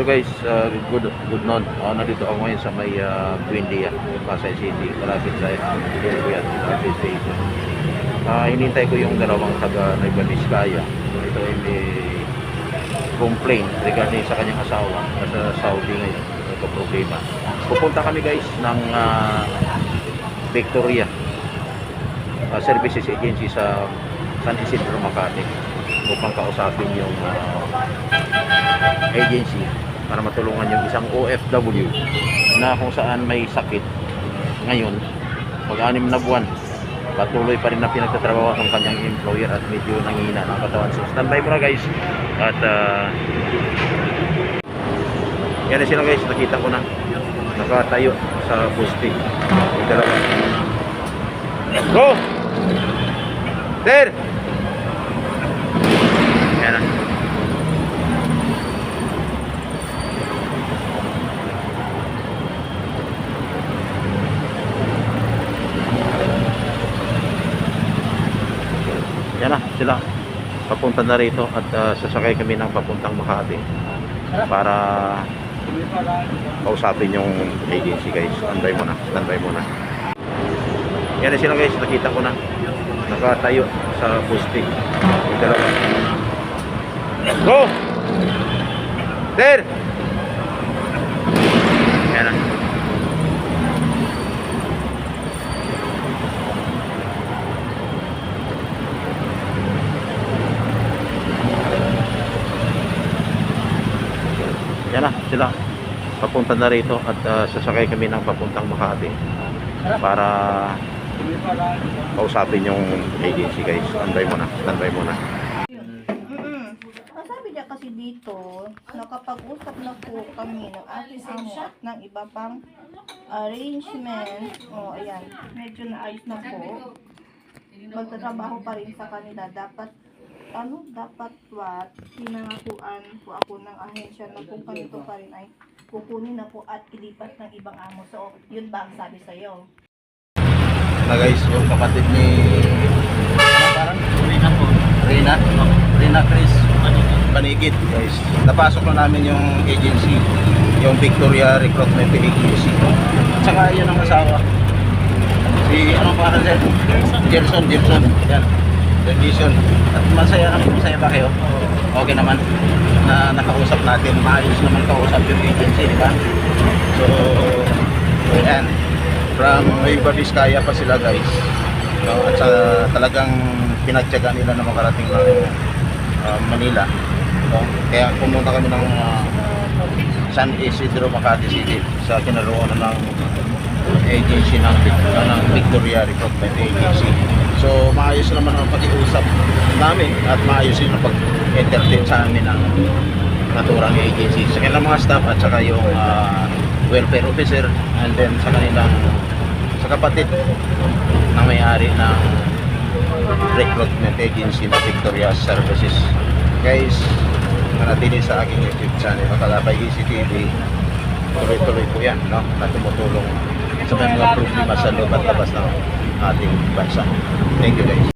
guys, good noon. Nandito ako ngayon sa may Buendia, Pasay City, malapit sa Buendia Station. Hinintay ko yung dalawang taga Nueva Vizcaya. Ito ay may complaint regarding sa kanyang asawa nasa Saudi ngayon. Ito problema. Pupunta kami guys ng Victoria Services Agency sa San Isidro, Makati upang kausapin yung agency para matulungan yung isang OFW na kung saan may sakit ngayon mag-6 na buwan, patuloy pa rin na pinagtatrabaho ng kanyang employer at medyo nangihina ng katawan. So standby muna guys at yan na sila guys, nakita ko na nakatayo sa poste yung dalawa. Go! There! Yan na. Yan na sila, papunta na rito at sasakay kami ng papuntang Makati para kausapin yung agency guys. Standby muna. Yan na sila guys, nakita ko na nakatayo sa poste yung dalawa. Go! There! Yan na. Yan na sila, papunta na rito at sasakay kami ng papuntang Makati para kausapin yung agency guys. Standby muna. Sabi niya kasi dito, nakapag-usap na po kami ng ating amo at ng iba pang arrangement. O, ayan, medyo naayos na po. Magtatrabaho pa rin sa kanila. Dapat what, pinangakuan po ako ng ahensya na kung ganito pa rin ay kukunin na po at ilipat ng ibang amo. So, yun ba ang sabi sa'yo? Na guys, yung kapatid ni parang Rina Chris Panigit guys, napasok na namin yung agency, yung Victoria Recruitment Agency. At saka yun ang asawa, si anong parang Gerson yan, Gerson. At masaya ba kayo? Okay naman na nakausap natin, maayos naman kausap yung agency, di ba? So ayan, from Nueva Vizcaya pa sila guys, no? At talagang pinagtiyaga nila na makarating ng Manila, no? Kaya pumunta kami ng San Isidro, Makati City sa kinaroonan ng agency ng Victoria Recruitment Agency. So maayos naman ang pag-iusap namin at maayos din ang pag-entertain sa amin ng naturang agency sa kanilang mga staff at saka yung welfare officer, and then sa kanilang kapatid na may-ari ng recruitment agency na Victoria Services. Guys, manatili sa aking YouTube channel Makalapay ECTV. Tuloy-tuloy po yan, no? Na tumutulong sa mga problema sa loob at labas ng ating bansa. Thank you guys.